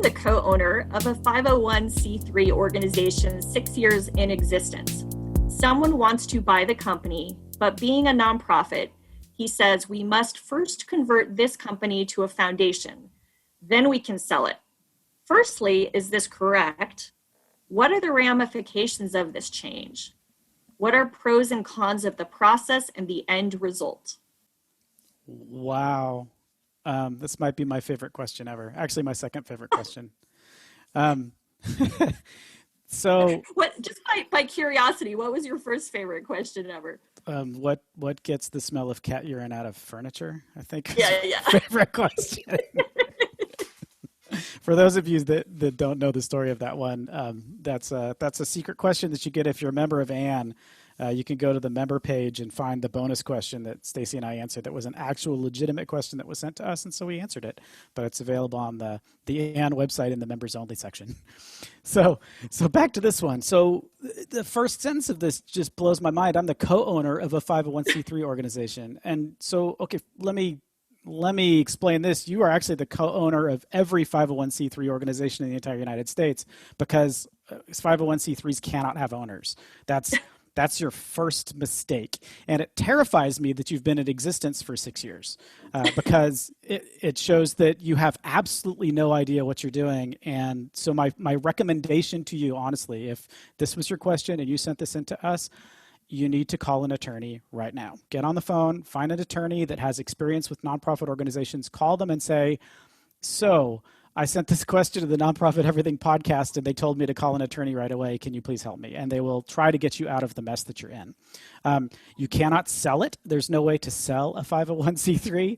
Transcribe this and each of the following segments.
am the co-owner of a 501c3 organization 6 years in existence. Someone wants to buy the company, but being a nonprofit, he says we must first convert this company to a foundation. Then we can sell it. Firstly, is this correct? What are the ramifications of this change? What are pros and cons of the process and the end result? Wow. This might be my favorite question ever. Actually, my second favorite question. So, Just by curiosity, what was your first favorite question ever? what gets the smell of cat urine out of furniture? I think is Yeah. my favorite question. For those of you that don't know the story of that one, that's a secret question that you get if you're a member of ANN. You can go to the member page and find the bonus question that Stacy and I answered. That was an actual legitimate question that was sent to us, and so we answered it. But it's available on the ANN website in the members only section. So back to this one. So the first sentence of this just blows my mind. I'm the co-owner of a 501c3 organization, and so okay, let me explain this. You are actually the co-owner of every 501c3 organization in the entire United States, because 501c3s cannot have owners. That's your first mistake. And it terrifies me that you've been in existence for 6 years, because it shows that you have absolutely no idea what you're doing. And so my recommendation to you, honestly, if this was your question and you sent this in to us, you need to call an attorney right now. Get on the phone, find an attorney that has experience with nonprofit organizations, call them and say, so I sent this question to the Nonprofit Everything podcast, and they told me to call an attorney right away. Can you please help me? And they will try to get you out of the mess that you're in. You cannot sell it. There's no way to sell a 501c3.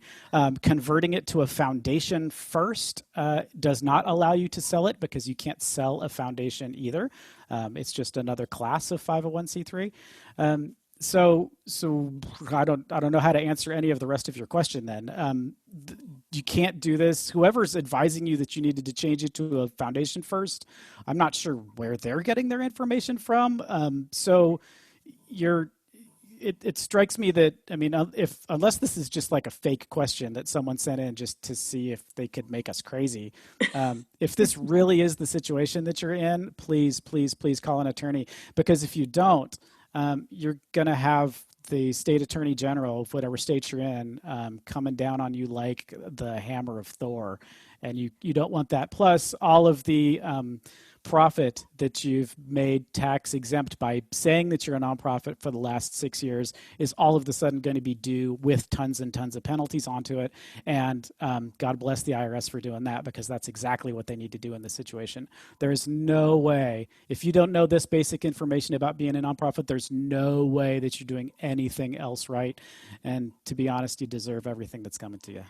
Converting it to a foundation first does not allow you to sell it, because you can't sell a foundation either. It's just another class of 501c3. So I don't know how to answer any of the rest of your question then. You can't do this. Whoever's advising you that you needed to change it to a foundation first, I'm not sure where they're getting their information from. It strikes me that, I mean, unless this is just like a fake question that someone sent in just to see if they could make us crazy, if this really is the situation that you're in, please call an attorney, because if you don't, you're going to have the state attorney general of whatever state you're in coming down on you like the hammer of Thor, and you don't want that. Plus, all of the profit that you've made tax exempt by saying that you're a nonprofit for the last 6 years is all of a sudden going to be due with tons and tons of penalties onto it. And God bless the IRS for doing that, because that's exactly what they need to do in this situation. There's no way, if you don't know this basic information about being a nonprofit, there's no way that you're doing anything else right. And to be honest, you deserve everything that's coming to you.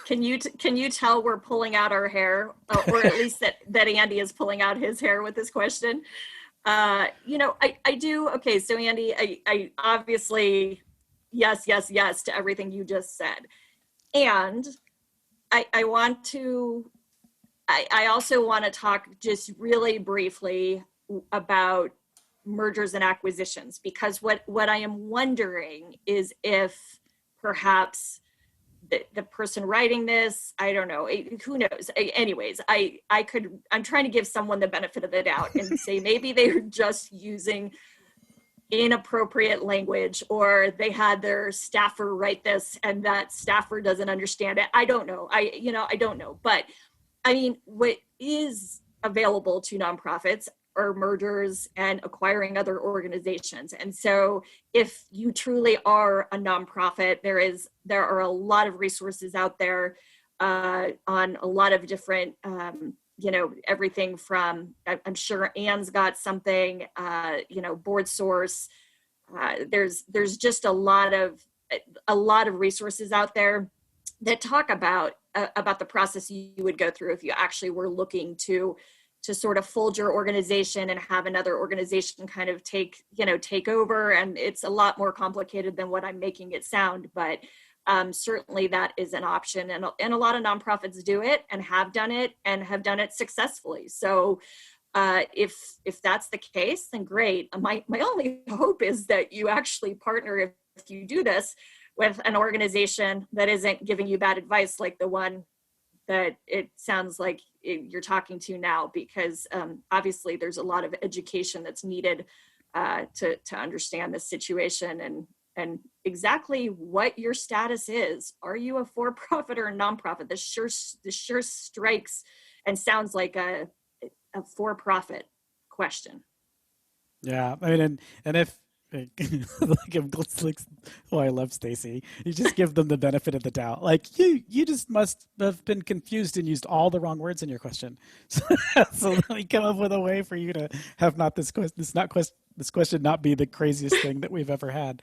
Can you tell we're pulling out our hair, or at least that Andy is pulling out his hair with this question? I do. Okay, so Andy, I obviously yes to everything you just said, and I also want to talk just really briefly about mergers and acquisitions, because what I am wondering is if perhaps the person writing this, I don't know, who knows? Anyways, I'm trying to give someone the benefit of the doubt and say maybe they're just using inappropriate language, or they had their staffer write this and that staffer doesn't understand it. I don't know. I don't know. But I mean, what is available to nonprofits or mergers and acquiring other organizations. And so if you truly are a nonprofit, there are a lot of resources out there on a lot of different, everything from, I'm sure Ann's got something, Board Source. There's just a lot of resources out there that talk about the process you would go through if you actually were looking to sort of fold your organization and have another organization kind of take over. And it's a lot more complicated than what I'm making it sound, but certainly that is an option. And a lot of nonprofits do it and have done it successfully. So if that's the case, then great. My only hope is that you actually partner, if you do this, with an organization that isn't giving you bad advice like the one that it sounds like you're talking to now, because obviously there's a lot of education that's needed to understand this situation and exactly what your status is. Are you a for-profit or a nonprofit? This sure strikes and sounds like a for-profit question. Yeah, I mean, and if oh, I love Stacy. You just give them the benefit of the doubt. Like you just must have been confused and used all the wrong words in your question. So let me come up with a way for you to have not this question not be the craziest thing that we've ever had.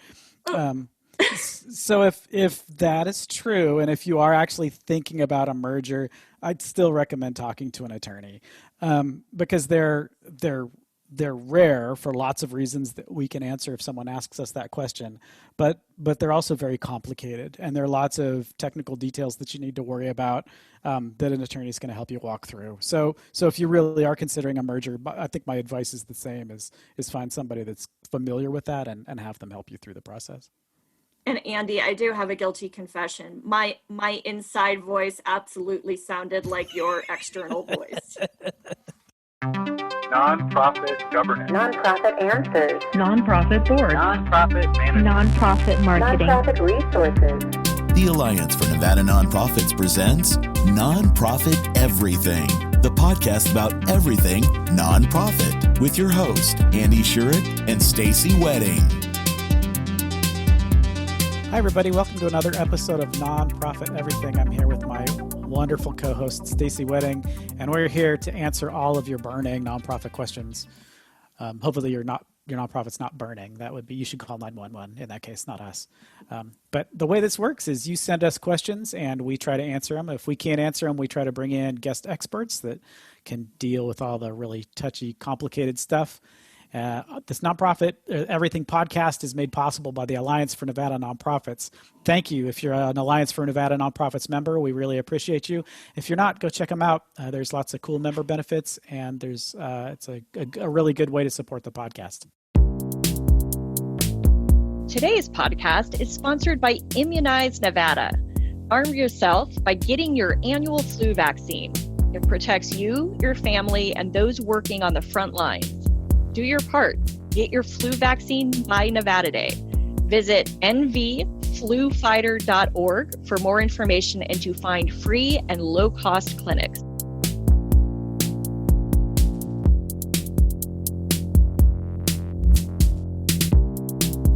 So if that is true, and if you are actually thinking about a merger, I'd still recommend talking to an attorney, because they're rare for lots of reasons that we can answer if someone asks us that question, but they're also very complicated, and there are lots of technical details that you need to worry about, that an attorney is going to help you walk through. So if you really are considering a merger, I think my advice is the same: is find somebody that's familiar with that and have them help you through the process. And Andy, I do have a guilty confession. My inside voice absolutely sounded like your external voice. Nonprofit governance. Nonprofit answers. Nonprofit board. Nonprofit management. Nonprofit marketing. Nonprofit resources. The Alliance for Nevada Nonprofits presents Nonprofit Everything, the podcast about everything nonprofit, with your host, Andy Shurick and Stacy Wedding. Hi, everybody. Welcome to another episode of Nonprofit Everything. I'm here with my wonderful co-host, Stacy Wedding, and we're here to answer all of your burning nonprofit questions. Hopefully your nonprofit's not burning. That would be, you should call 911 in that case, not us. But the way this works is you send us questions and we try to answer them. If we can't answer them, we try to bring in guest experts that can deal with all the really touchy, complicated stuff. This Nonprofit Everything podcast is made possible by the Alliance for Nevada Nonprofits. Thank you. If you're an Alliance for Nevada Nonprofits member, we really appreciate you. If you're not, go check them out. There's lots of cool member benefits, and it's a really good way to support the podcast. Today's podcast is sponsored by Immunize Nevada. Arm yourself by getting your annual flu vaccine. It protects you, your family, and those working on the front lines. Do your part. Get your flu vaccine by Nevada Day. Visit nvflufighter.org for more information and to find free and low-cost clinics.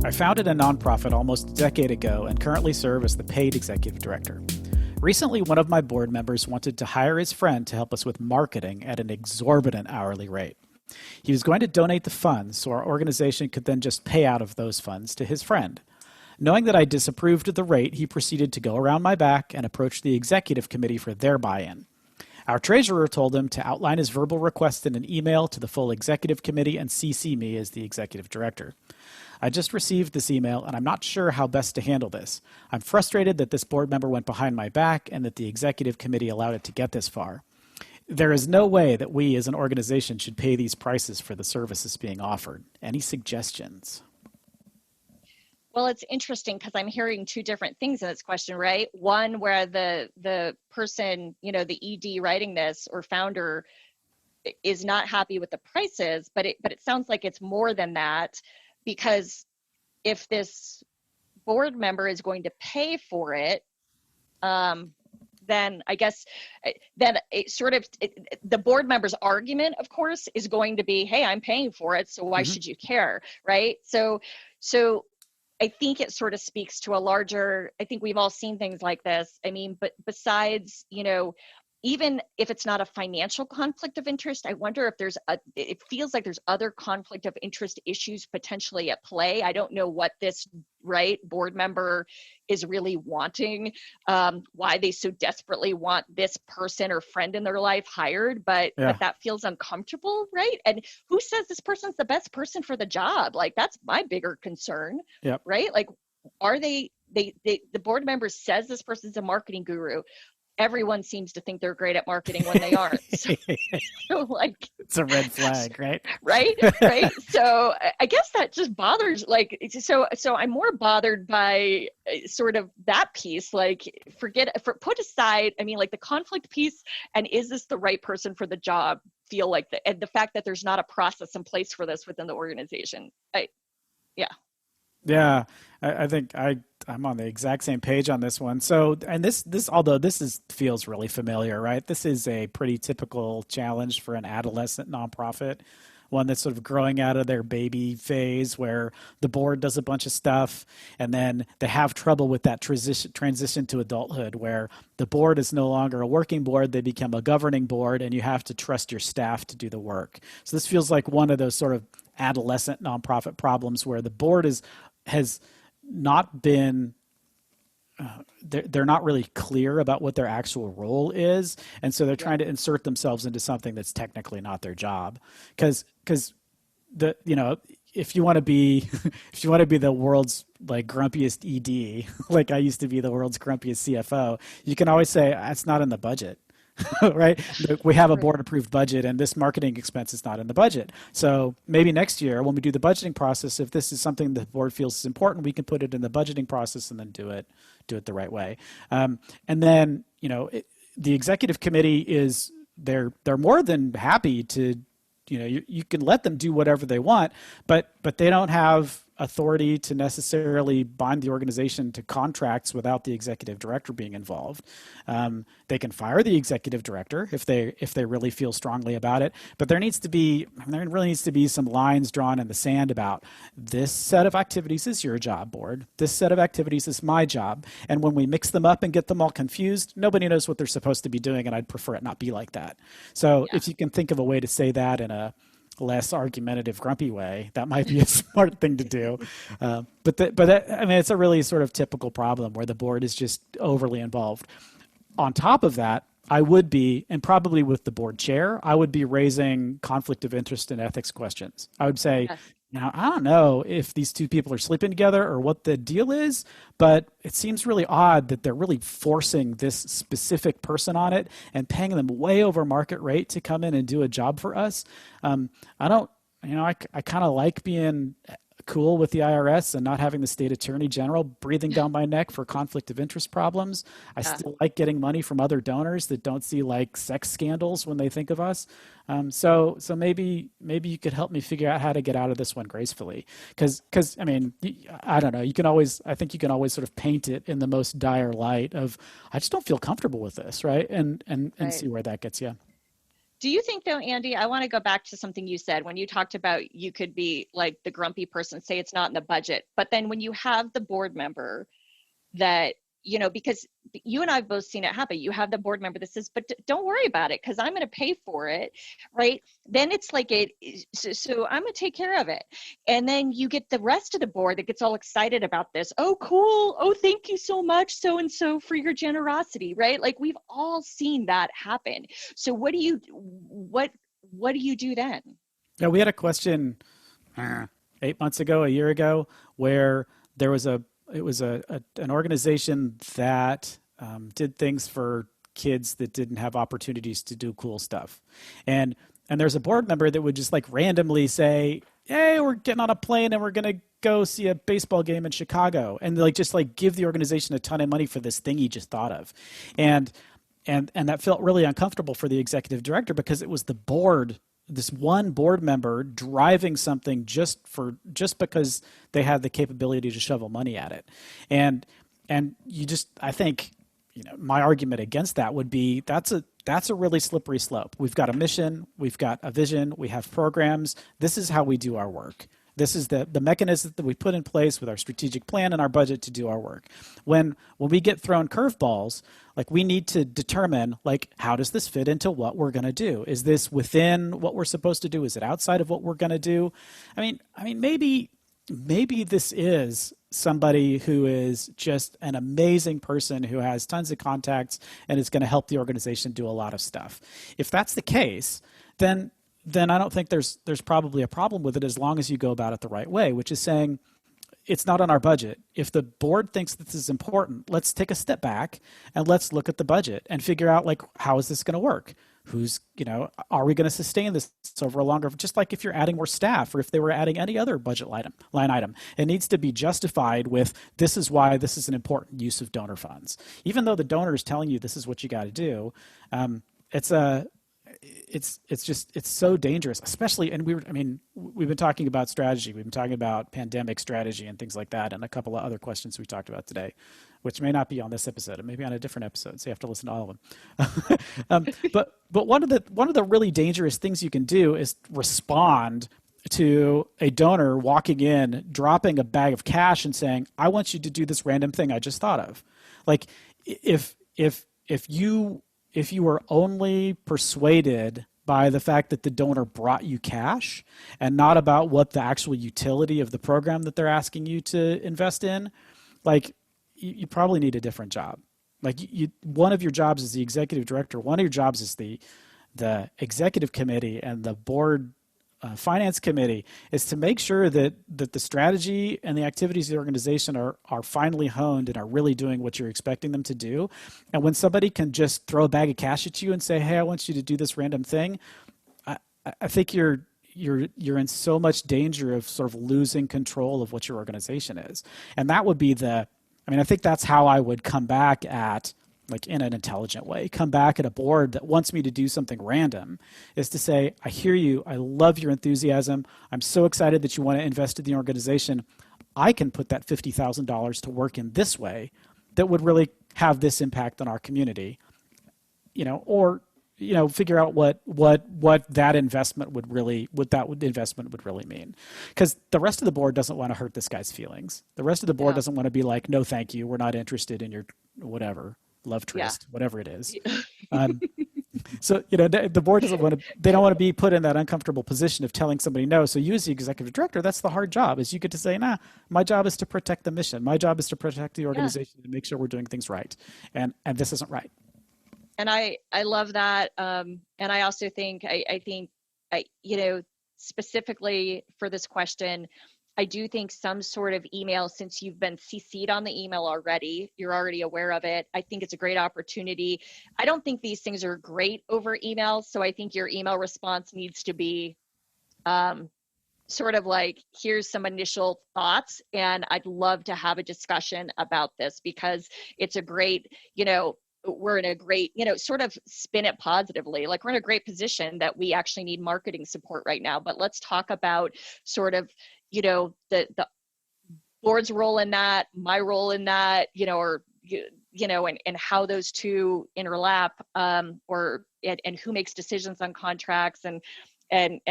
I founded a nonprofit almost a decade ago and currently serve as the paid executive director. Recently, one of my board members wanted to hire his friend to help us with marketing at an exorbitant hourly rate. He was going to donate the funds so our organization could then just pay out of those funds to his friend. Knowing that I disapproved of the rate, he proceeded to go around my back and approach the executive committee for their buy-in. Our treasurer told him to outline his verbal request in an email to the full executive committee and CC me as the executive director. I just received this email and I'm not sure how best to handle this. I'm frustrated that this board member went behind my back and that the executive committee allowed it to get this far. There is no way that we as an organization should pay these prices for the services being offered. Any suggestions? Well, it's interesting because I'm hearing two different things in this question, right? One where the person, the ED writing this or founder is not happy with the prices, but it sounds like it's more than that, because if this board member is going to pay for it, then I guess then the board member's argument, of course, is going to be, hey, I'm paying for it, so why should you care, right? So I think it sort of speaks to a larger, I think we've all seen things like this. I mean, but besides, even if it's not a financial conflict of interest, I wonder if it feels like there's other conflict of interest issues potentially at play. I don't know what this board member is really wanting, why they so desperately want this person or friend in their life hired, but that feels uncomfortable, right? And who says this person's the best person for the job? Like, that's my bigger concern, right? Like, are the board member says this person's a marketing guru, everyone seems to think they're great at marketing when they aren't. So, like, it's a red flag, right? Right. So I guess that just bothers, like, so I'm more bothered by sort of that piece, like put aside, I mean, like the conflict piece, and is this the right person for the job, feel like and the fact that there's not a process in place for this within the organization. Yeah, I think I'm on the exact same page on this one. So, and this although feels really familiar, right? This is a pretty typical challenge for an adolescent nonprofit, one that's sort of growing out of their baby phase, where the board does a bunch of stuff, and then they have trouble with that transition to adulthood, where the board is no longer a working board, they become a governing board, and you have to trust your staff to do the work. So this feels like one of those sort of adolescent nonprofit problems where the board has not been they're not really clear about what their actual role is, and so they're trying to insert themselves into something that's technically not their job. Because if you want to be the world's like grumpiest ED, like I used to be the world's grumpiest CFO, you can always say it's not in the budget. Right? We have a board approved budget and this marketing expense is not in the budget. So maybe next year when we do the budgeting process, if this is something the board feels is important, we can put it in the budgeting process and then do it the right way. And then, the executive committee they're more than happy to, you can let them do whatever they want, but they don't have authority to necessarily bind the organization to contracts without the executive director being involved. They can fire the executive director if they really feel strongly about it, but there really needs to be some lines drawn in the sand about this set of activities is your job, board. This set of activities is my job. And when we mix them up and get them all confused, nobody knows what they're supposed to be doing, and I'd prefer it not be like that. So if you can think of a way to say that in a less argumentative, grumpy way, that might be a smart thing to do. But it's a really sort of typical problem where the board is just overly involved. On top of that, I would be, and probably with the board chair, I would be raising conflict of interest and ethics questions. I would say, now, I don't know if these two people are sleeping together or what the deal is, but it seems really odd that they're really forcing this specific person on it and paying them way over market rate to come in and do a job for us. I kind of like being cool with the IRS and not having the state attorney general breathing down my neck for conflict of interest problems. I still like getting money from other donors that don't see like sex scandals when they think of us. So maybe you could help me figure out how to get out of this one gracefully. Because I mean, I don't know. I think you can always sort of paint it in the most dire light of, I just don't feel comfortable with this, right? And see where that gets you. Do you think though, Andy, I want to go back to something you said when you talked about you could be like the grumpy person, say it's not in the budget, but then when you have the board member that, because you and I have both seen it happen, you have the board member that says, but don't worry about it because I'm going to pay for it, right? Then it's like so I'm going to take care of it. And then you get the rest of the board that gets all excited about this. Oh, cool. Oh, thank you so much, so-and-so, for your generosity, right? Like we've all seen that happen. So what do you do then? Yeah, we had a question 8 months ago, a year ago, where there was an organization that did things for kids that didn't have opportunities to do cool stuff. And there's a board member that would just like randomly say, hey, we're getting on a plane and we're going to go see a baseball game in Chicago, and just give the organization a ton of money for this thing he just thought of. And that felt really uncomfortable for the executive director because it was the board, this one board member driving something just because they had the capability to shovel money at it. And I think, my argument against that would be that's a really slippery slope. We've got a mission, we've got a vision, we have programs. This is how we do our work. This is the mechanism that we put in place with our strategic plan and our budget to do our work. When we get thrown curveballs, we need to determine, how does this fit into what we're going to do? Is this within what we're supposed to do? Is it outside of what we're going to do? I mean, maybe this is somebody who is just an amazing person who has tons of contacts and is going to help the organization do a lot of stuff. If that's the case, then I don't think there's probably a problem with it as long as you go about it the right way, which is saying, it's not on our budget. If the board thinks this is important, let's take a step back and let's look at the budget and figure out, like, how is this going to work? Are we going to sustain this over a longer, just like if you're adding more staff or if they were adding any other budget line item, it needs to be justified with, this is why this is an important use of donor funds. Even though the donor is telling you this is what you got to do, it's so dangerous, especially, and we've been talking about strategy. We've been talking about pandemic strategy and things like that, and a couple of other questions we talked about today, which may not be on this episode, it may be on a different episode, so you have to listen to all of them. But one of the really dangerous things you can do is respond to a donor walking in, dropping a bag of cash and saying, I want you to do this random thing I just thought of. Like, if you were only persuaded by the fact that the donor brought you cash and not about what the actual utility of the program that they're asking you to invest in, like, you probably need a different job. Like, one of your jobs is the executive director. One of your jobs is the executive committee and the board finance committee, is to make sure that the strategy and the activities of the organization are finely honed and are really doing what you're expecting them to do. And when somebody can just throw a bag of cash at you and say, hey, I want you to do this random thing, I think you're in so much danger of sort of losing control of what your organization is. And that would be I think that's how I would come back at, like, in an intelligent way, come back at a board that wants me to do something random, is to say, I hear you. I love your enthusiasm. I'm so excited that you want to invest in the organization. I can put that $50,000 to work in this way that would really have this impact on our community, or figure out what that investment would really mean. Because the rest of the board doesn't want to hurt this guy's feelings. The rest of the board doesn't want to be like, no, thank you, we're not interested in your whatever, love tryst, whatever it is. So, the board they don't want to be put in that uncomfortable position of telling somebody no. So you, as the executive director, that's the hard job, is you get to say, nah, my job is to protect the mission. My job is to protect the organization and make sure we're doing things right. And this isn't right. And I love that. And I also think, I think, specifically for this question, I do think some sort of email, since you've been CC'd on the email already, you're already aware of it. I think it's a great opportunity. I don't think these things are great over email. So I think your email response needs to be sort of like, here's some initial thoughts, and I'd love to have a discussion about this, because it's a great, we're in a great, sort of spin it positively. Like, we're in a great position that we actually need marketing support right now, but let's talk about sort of, the board's role in that, my role in that, and how those two interlap, and who makes decisions on contracts, and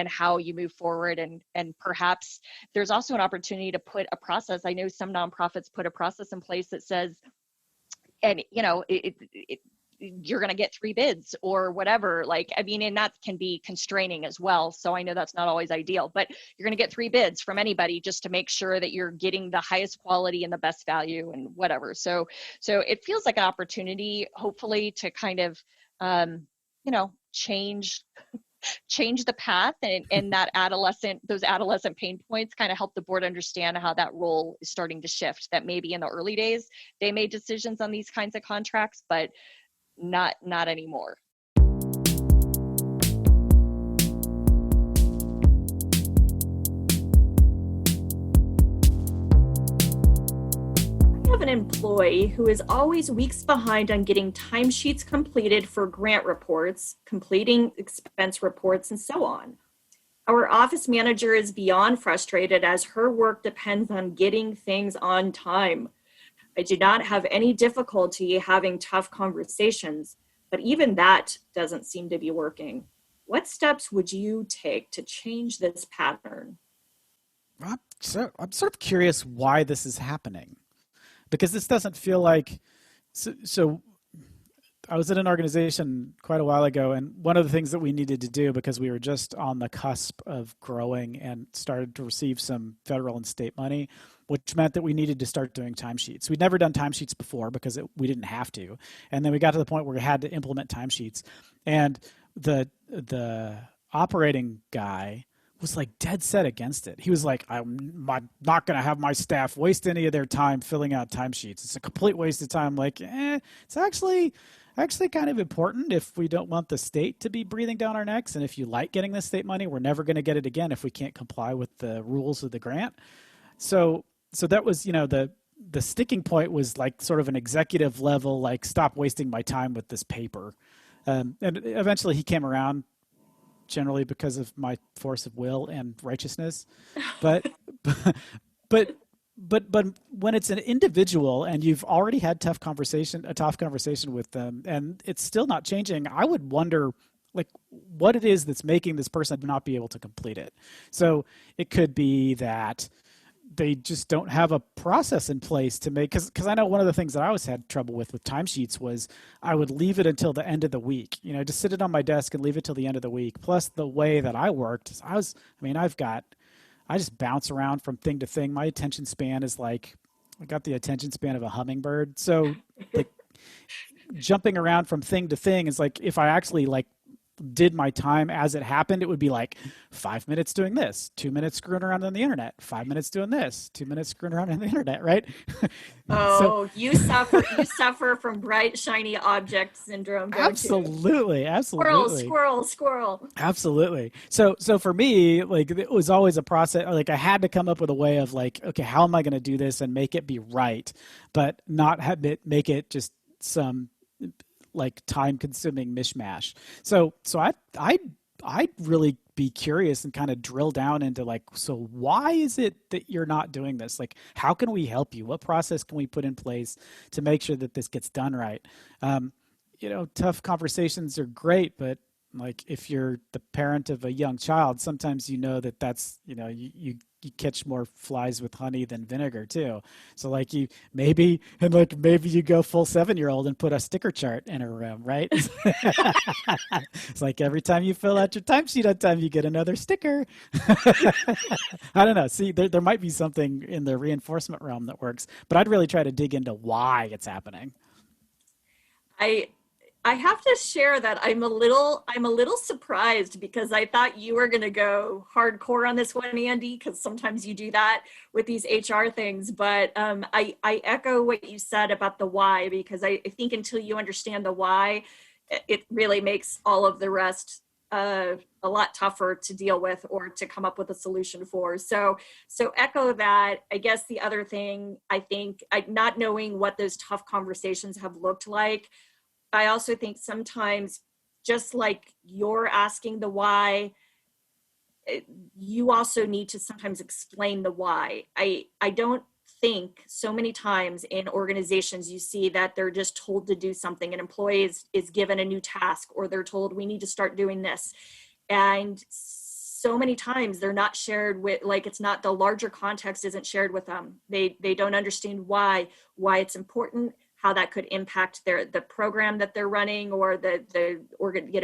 how you move forward. And perhaps there's also an opportunity to put a process. I know some nonprofits put a process in place that says, and you're going to get 3 bids or whatever. And that can be constraining as well. So I know that's not always ideal, but you're going to get 3 bids from anybody just to make sure that you're getting the highest quality and the best value and whatever. So it feels like an opportunity, hopefully, to kind of, change the path, and those adolescent pain points kind of help the board understand how that role is starting to shift. That maybe in the early days they made decisions on these kinds of contracts, but not anymore. An employee who is always weeks behind on getting timesheets completed for grant reports, completing expense reports, and so on. Our office manager is beyond frustrated as her work depends on getting things on time. I do not have any difficulty having tough conversations, but even that doesn't seem to be working. What steps would you take to change this pattern? I'm sort of curious why this is happening. Because this doesn't feel like, so I was in an organization quite a while ago, and one of the things that we needed to do, because we were just on the cusp of growing and started to receive some federal and state money, which meant that we needed to start doing timesheets. We'd never done timesheets before because we didn't have to. And then we got to the point where we had to implement timesheets. And the operating guy was like dead set against it. He was like, I'm not going to have my staff waste any of their time filling out timesheets. It's a complete waste of time. Like, it's actually kind of important if we don't want the state to be breathing down our necks. And if you like getting the state money, we're never going to get it again if we can't comply with the rules of the grant. So that was, the sticking point was like sort of an executive level, like, stop wasting my time with this paper. And eventually he came around, generally because of my force of will and righteousness. But when it's an individual and you've already had a tough conversation with them and it's still not changing, I would wonder like what it is that's making this person not be able to complete it. So it could be that they just don't have a process in place to make, because I know one of the things that I always had trouble with timesheets was I would leave it until the end of the week, just sit it on my desk and leave it till the end of the week. Plus the way that I worked, I just bounce around from thing to thing. My attention span is like, I got the attention span of a hummingbird. So like jumping around from thing to thing is like, if I actually like did my time as it happened, it would be like 5 minutes doing this, 2 minutes screwing around on the internet, 5 minutes doing this, 2 minutes screwing around on the internet, right? You suffer from bright, shiny object syndrome, don't absolutely, you? Absolutely. Squirrel. Absolutely. So for me, like, it was always a process. Like, I had to come up with a way of like, okay, how am I going to do this and make it be right, but not make it just some like time-consuming mishmash. So I'd really be curious and kind of drill down into like, so why is it that you're not doing this? Like, how can we help you? What process can we put in place to make sure that this gets done right? Tough conversations are great, but like if you're the parent of a young child, sometimes that's you catch more flies with honey than vinegar too. So like maybe you go full 7-year-old and put a sticker chart in her room, right? It's like every time you fill out your timesheet on time, you get another sticker. I don't know. See, there might be something in the reinforcement realm that works, but I'd really try to dig into why it's happening. I have to share that I'm a little surprised because I thought you were going to go hardcore on this one, Andy, because sometimes you do that with these HR things. But I echo what you said about the why, because I think until you understand the why, it really makes all of the rest a lot tougher to deal with or to come up with a solution for. So echo that. I guess the other thing, I think, not knowing what those tough conversations have looked like, I also think sometimes, just like you're asking the why, you also need to sometimes explain the why. I don't think so many times in organizations you see that they're just told to do something. An employee is given a new task, or they're told we need to start doing this. And so many times they're not shared with, like, it's not, the larger context isn't shared with them. They don't understand why it's important, how that could impact the program that they're running, or the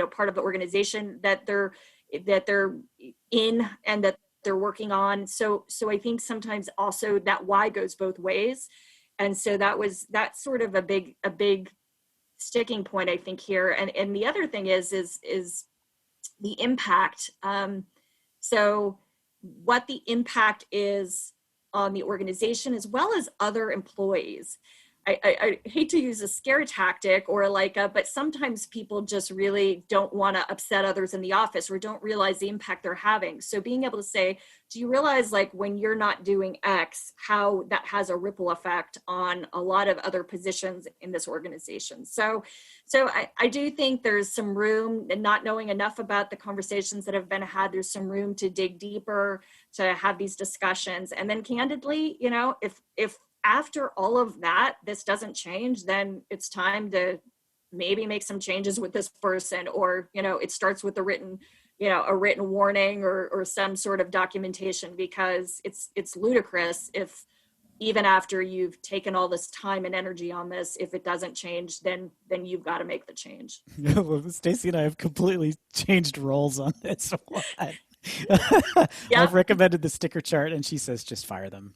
part of the organization that they're in and that they're working on. So I think sometimes also that why goes both ways. And so that's sort of a big sticking point, I think, here. And the other thing is the impact. So what the impact is on the organization as well as other employees. I hate to use a scare tactic but sometimes people just really don't want to upset others in the office or don't realize the impact they're having. So being able to say, do you realize, like, when you're not doing X, how that has a ripple effect on a lot of other positions in this organization? So I do think there's some room, and not knowing enough about the conversations that have been had, there's some room to dig deeper, to have these discussions. And then candidly, if after all of that, this doesn't change, then it's time to maybe make some changes with this person, or, it starts with a written warning or some sort of documentation, because it's ludicrous if even after you've taken all this time and energy on this, if it doesn't change, then you've got to make the change. Yeah, well, Stacy and I have completely changed roles on this one. Yeah. I've recommended the sticker chart and she says just fire them.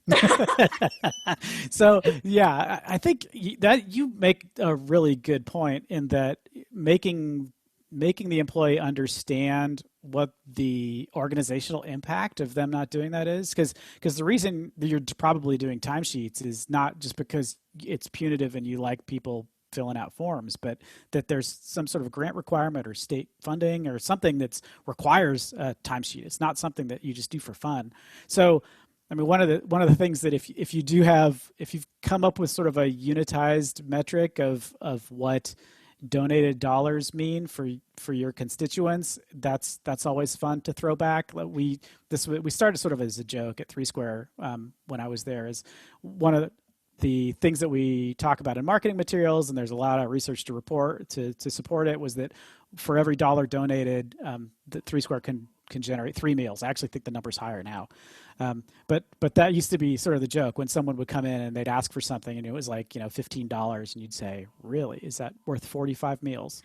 So yeah, I think that you make a really good point in that making the employee understand what the organizational impact of them not doing that is? Because the reason that you're probably doing timesheets is not just because it's punitive and you like people filling out forms, but that there's some sort of grant requirement or state funding or something that requires a timesheet. It's not something that you just do for fun. So, I mean, one of the things that if you've come up with sort of a unitized metric of what donated dollars mean for your constituents, that's always fun to throw back. We started sort of as a joke at Three Square when I was there, as one of the things that we talk about in marketing materials, and there's a lot of research to report to support it, was that for every dollar donated, that Three Square can generate 3 meals. I actually think the number's higher now. But that used to be sort of the joke when someone would come in and they'd ask for something and it was like, $15, and you'd say, really, is that worth 45 meals?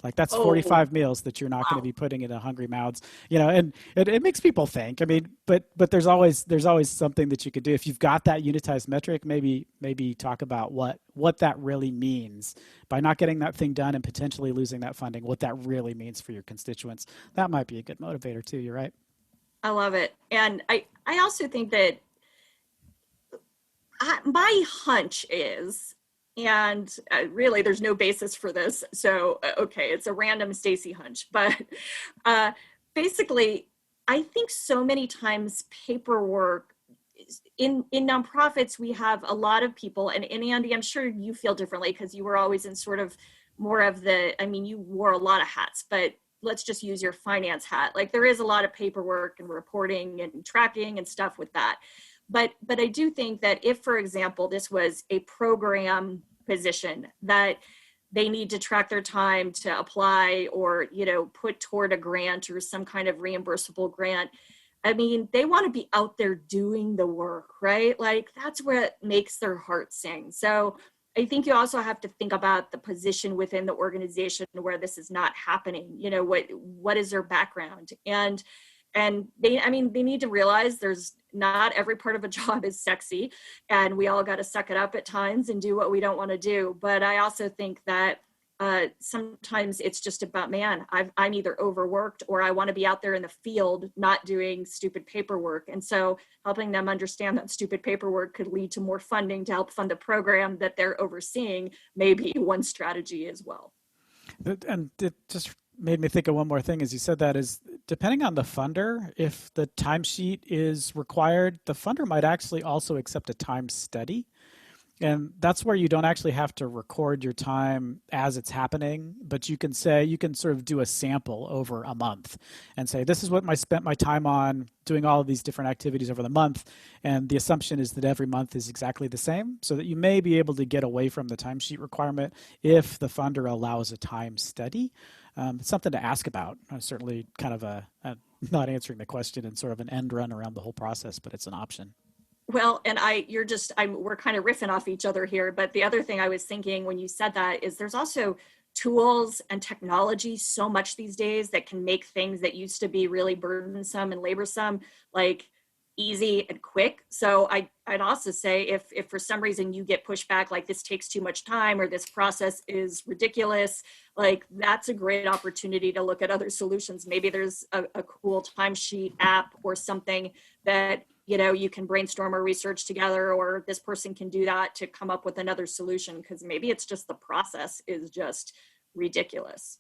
Like that's 45 meals that you're not going to be putting into hungry mouths, and it makes people think. I mean, but there's always something that you could do. If you've got that unitized metric, maybe talk about what that really means by not getting that thing done and potentially losing that funding, what that really means for your constituents. That might be a good motivator too. You're right. I love it. And I also think that my hunch is, and really there's no basis for this, so okay, it's a random Stacy hunch, but basically I think so many times paperwork in nonprofits, we have a lot of people, and Andy, I'm sure you feel differently because you were always in sort of more of you wore a lot of hats, but let's just use your finance hat. Like there is a lot of paperwork and reporting and tracking and stuff with that. But I do think that if, for example, this was a program position that they need to track their time to apply or, put toward a grant or some kind of reimbursable grant, I mean, they want to be out there doing the work, right? Like that's what makes their heart sing. So I think you also have to think about the position within the organization where this is not happening. What is their background? And they need to realize there's not every part of a job is sexy, and we all got to suck it up at times and do what we don't want to do. But I also think that sometimes it's just about, man, I'm either overworked or I want to be out there in the field, not doing stupid paperwork. And so helping them understand that stupid paperwork could lead to more funding to help fund the program that they're overseeing may be one strategy as well. And it just made me think of one more thing as you said that, is depending on the funder, if the timesheet is required, the funder might actually also accept a time study. And that's where you don't actually have to record your time as it's happening, but you can sort of do a sample over a month and say, this is what I spent my time on doing all of these different activities over the month. And the assumption is that every month is exactly the same, so that you may be able to get away from the timesheet requirement if the funder allows a time study. It's something to ask about. Certainly kind of a not answering the question and sort of an end run around the whole process, but it's an option. Well, and we're kind of riffing off each other here, but the other thing I was thinking when you said that is there's also tools and technology so much these days that can make things that used to be really burdensome and laborsome, like easy and quick. So I'd also say if for some reason you get pushback, like this takes too much time or this process is ridiculous, like that's a great opportunity to look at other solutions. Maybe there's a cool timesheet app or something that you can brainstorm or research together, or this person can do that to come up with another solution, because maybe it's just the process is just ridiculous.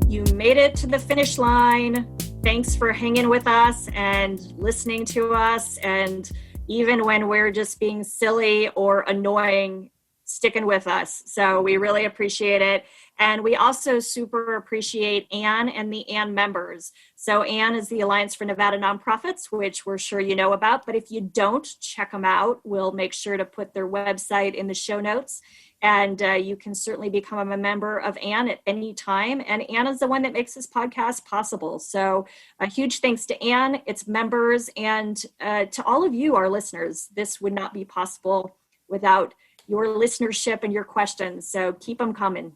You made it to the finish line. Thanks for hanging with us and listening to us. And even when we're just being silly or annoying, sticking with us. So we really appreciate it. And we also super appreciate Ann and the Ann members. So Ann is the Alliance for Nevada Nonprofits, which we're sure you know about, but if you don't, check them out. We'll make sure to put their website in the show notes. And you can certainly become a member of Ann at any time. And Ann is the one that makes this podcast possible. So a huge thanks to Ann, its members, and to all of you, our listeners. This would not be possible without your listenership and your questions. So keep them coming.